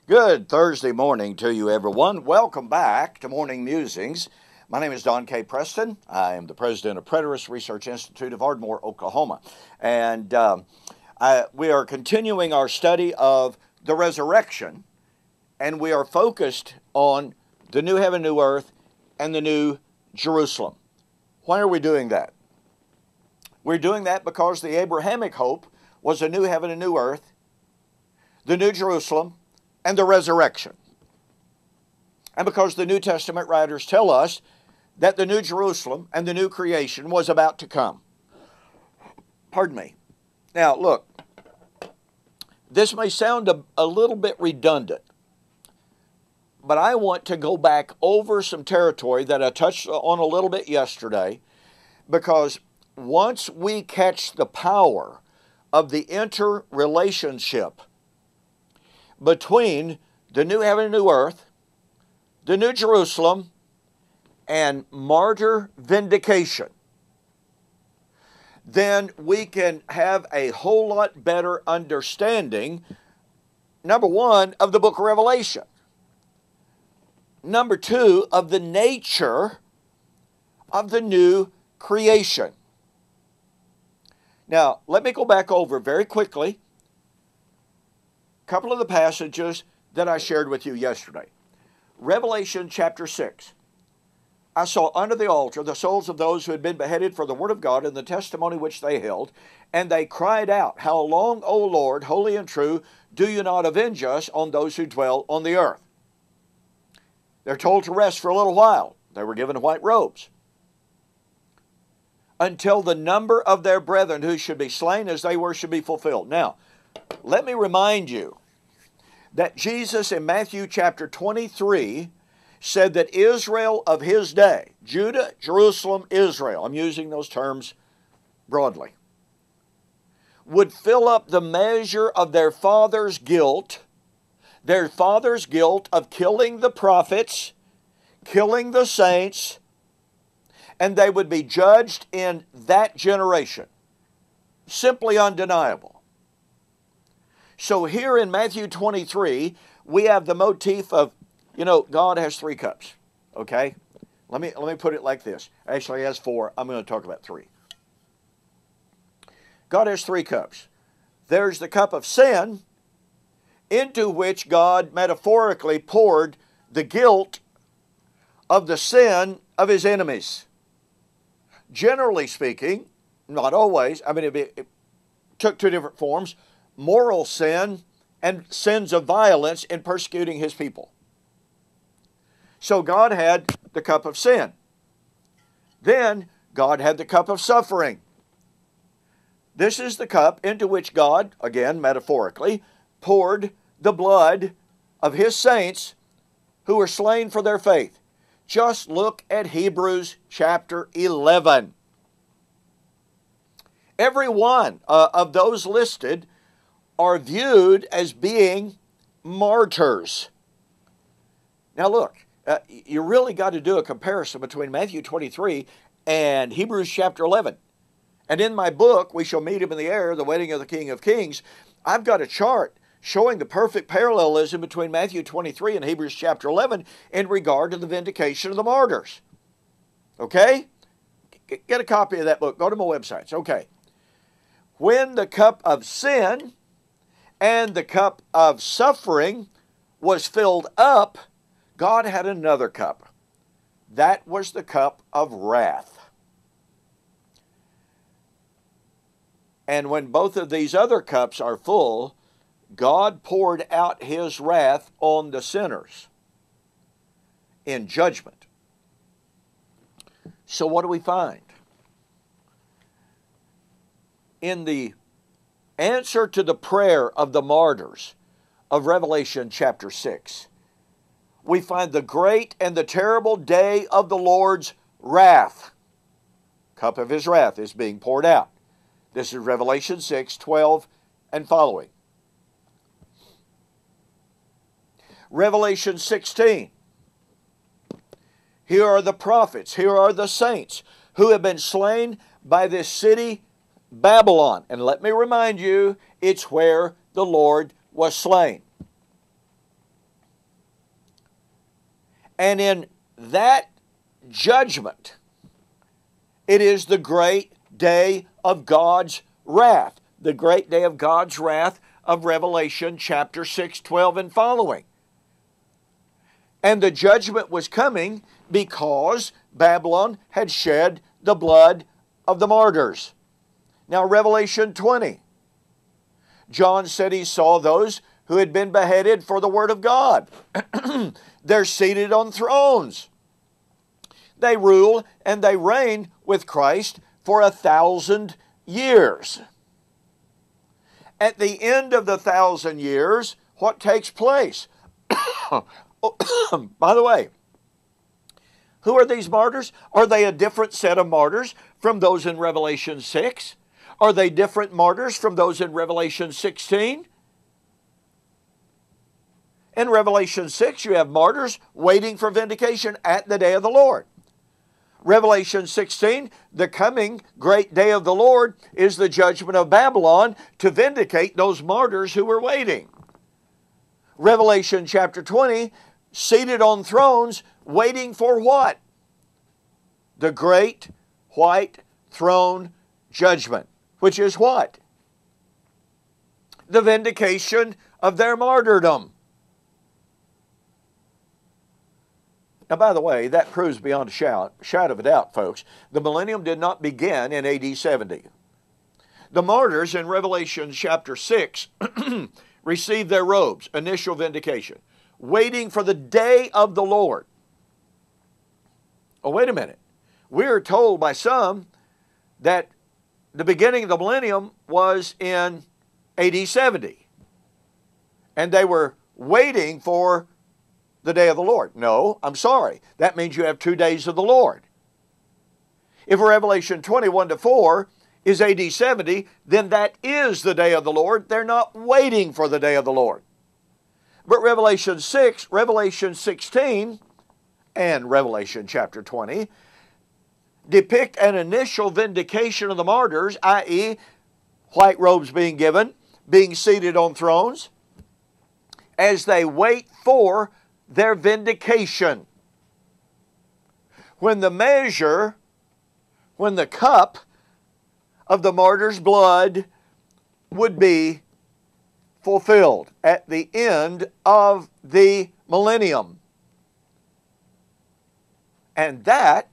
Good Thursday morning to you, everyone. Welcome back to Morning Musings. My name is Don K. Preston. I am the president of Preterist Research Institute of Ardmore, Oklahoma. And we are continuing our study of the resurrection, and we are focused on the new heaven, new earth, and the new Jerusalem. Why are we doing that? We're doing that because the Abrahamic hope was a new heaven and new earth, the new Jerusalem, and the resurrection. And because the New Testament writers tell us that the new Jerusalem and the new creation was about to come. Pardon me. Now, look, this may sound a little bit redundant, but I want to go back over some territory that I touched on a little bit yesterday, because once we catch the power of the interrelationship between the new heaven and new earth, the new Jerusalem, and martyr vindication, then we can have a whole lot better understanding, number one, of the book of Revelation. Number two, of the nature of the new creation. Now, let me go back over very quickly a couple of the passages that I shared with you yesterday. Revelation chapter 6. I saw under the altar the souls of those who had been beheaded for the word of God and the testimony which they held, and they cried out, "How long, O Lord, holy and true, do you not avenge us on those who dwell on the earth?" They're told to rest for a little while. They were given white robes. Until the number of their brethren who should be slain as they were should be fulfilled. Now, let me remind you that Jesus in Matthew chapter 23 said that Israel of his day, Judah, Jerusalem, Israel, I'm using those terms broadly, would fill up the measure of their father's guilt of killing the prophets, killing the saints, and they would be judged in that generation. Simply undeniable. So here in Matthew 23, we have the motif of, God has three cups, okay? Let me put it like this. Actually, he has four. I'm going to talk about three. God has three cups. There's the cup of sin, into which God metaphorically poured the guilt of the sin of his enemies. Generally speaking, not always, it took two different forms: moral sin and sins of violence in persecuting his people. So God had the cup of sin. Then God had the cup of suffering. This is the cup into which God, again metaphorically, poured the blood of his saints who were slain for their faith. Just look at Hebrews chapter 11. Every one of those listed are viewed as being martyrs. Now look, you really got to do a comparison between Matthew 23 and Hebrews chapter 11. And in my book, We Shall Meet Him in the Air, The Wedding of the King of Kings, I've got a chart showing the perfect parallelism between Matthew 23 and Hebrews chapter 11 in regard to the vindication of the martyrs. Okay? Get a copy of that book. Go to my websites. Okay. When the cup of sin and the cup of suffering was filled up, God had another cup. That was the cup of wrath. And when both of these other cups are full, God poured out his wrath on the sinners in judgment. So what do we find? In the answer to the prayer of the martyrs of Revelation chapter 6, we find the great and the terrible day of the Lord's wrath. Cup of his wrath is being poured out. This is Revelation 6, 12 and following. Revelation 16. Here are the prophets, here are the saints who have been slain by this city, Babylon. And let me remind you, it's where the Lord was slain. And in that judgment, it is the great day of God's wrath. The great day of God's wrath of Revelation chapter 6, 12 and following. And the judgment was coming because Babylon had shed the blood of the martyrs. Now, Revelation 20. John said he saw those who had been beheaded for the word of God. They're seated on thrones. They rule and they reign with Christ for 1,000 years. At the end of the 1,000 years, what takes place? By the way, who are these martyrs? Are they a different set of martyrs from those in Revelation 6? Are they different martyrs from those in Revelation 16? In Revelation 6, you have martyrs waiting for vindication at the day of the Lord. Revelation 16, the coming great day of the Lord is the judgment of Babylon to vindicate those martyrs who were waiting. Revelation chapter 20, seated on thrones, waiting for what? The great white throne judgment, which is what? The vindication of their martyrdom. Now, by the way, that proves beyond a shadow of a doubt, folks, the millennium did not begin in AD 70. The martyrs in Revelation chapter 6 received their robes, initial vindication, waiting for the day of the Lord. Oh, wait a minute. We are told by some that the beginning of the millennium was in AD 70. And they were waiting for the day of the Lord. No, I'm sorry. That means you have 2 days of the Lord. If Revelation 21-4 is AD 70, then that is the day of the Lord. They're not waiting for the day of the Lord. But Revelation 6, Revelation 16, and Revelation chapter 20 depict an initial vindication of the martyrs, i.e., white robes being given, being seated on thrones, as they wait for their vindication. When the measure, when the cup of the martyr's blood would be fulfilled at the end of the millennium. And that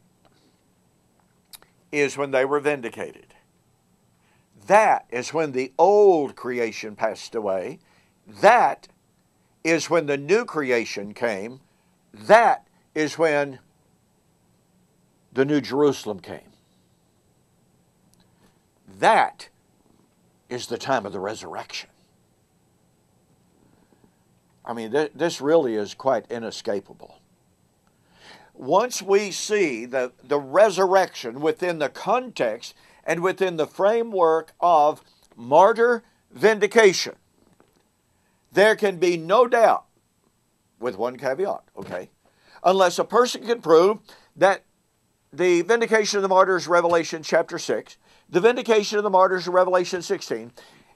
is when they were vindicated. That is when the old creation passed away. That is when the new creation came. That is when the New Jerusalem came. That is the time of the resurrection. I mean, this really is quite inescapable. Once we see the resurrection within the context and within the framework of martyr vindication, there can be no doubt, with one caveat, okay? Unless a person can prove that the vindication of the martyrs, Revelation chapter 6, the vindication of the martyrs, Revelation 16,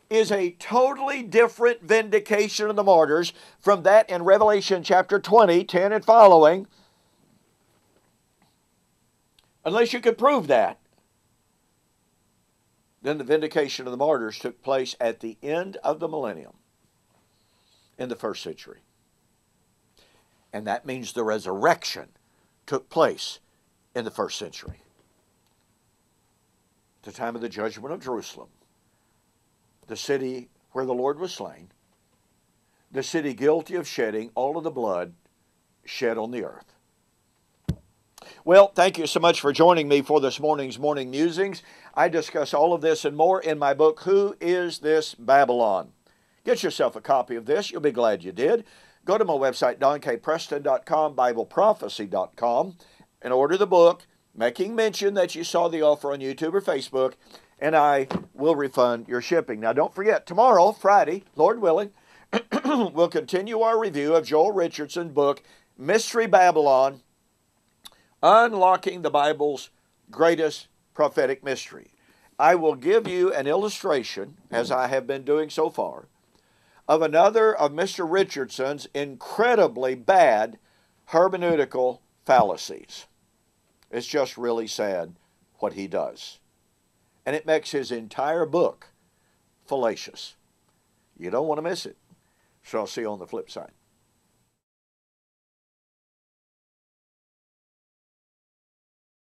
is a totally different vindication of the martyrs from that in Revelation chapter 20, 10 and following. Unless you could prove that, then the vindication of the martyrs took place at the end of the millennium in the first century. And that means the resurrection took place in the first century. The time of the judgment of Jerusalem, the city where the Lord was slain, the city guilty of shedding all of the blood shed on the earth. Well, thank you so much for joining me for this morning's Morning Musings. I discuss all of this and more in my book, Who Is This Babylon? Get yourself a copy of this. You'll be glad you did. Go to my website, donkpreston.com, BibleProphecy.com, and order the book, making mention that you saw the offer on YouTube or Facebook, and I will refund your shipping. Now, don't forget, tomorrow, Friday, Lord willing, we'll continue our review of Joel Richardson's book, Mystery Babylon, Unlocking the Bible's Greatest Prophetic Mystery. I will give you an illustration, as I have been doing so far, of another of Mr. Richardson's incredibly bad hermeneutical fallacies. It's just really sad what he does. And it makes his entire book fallacious. You don't want to miss it. So I'll see you on the flip side.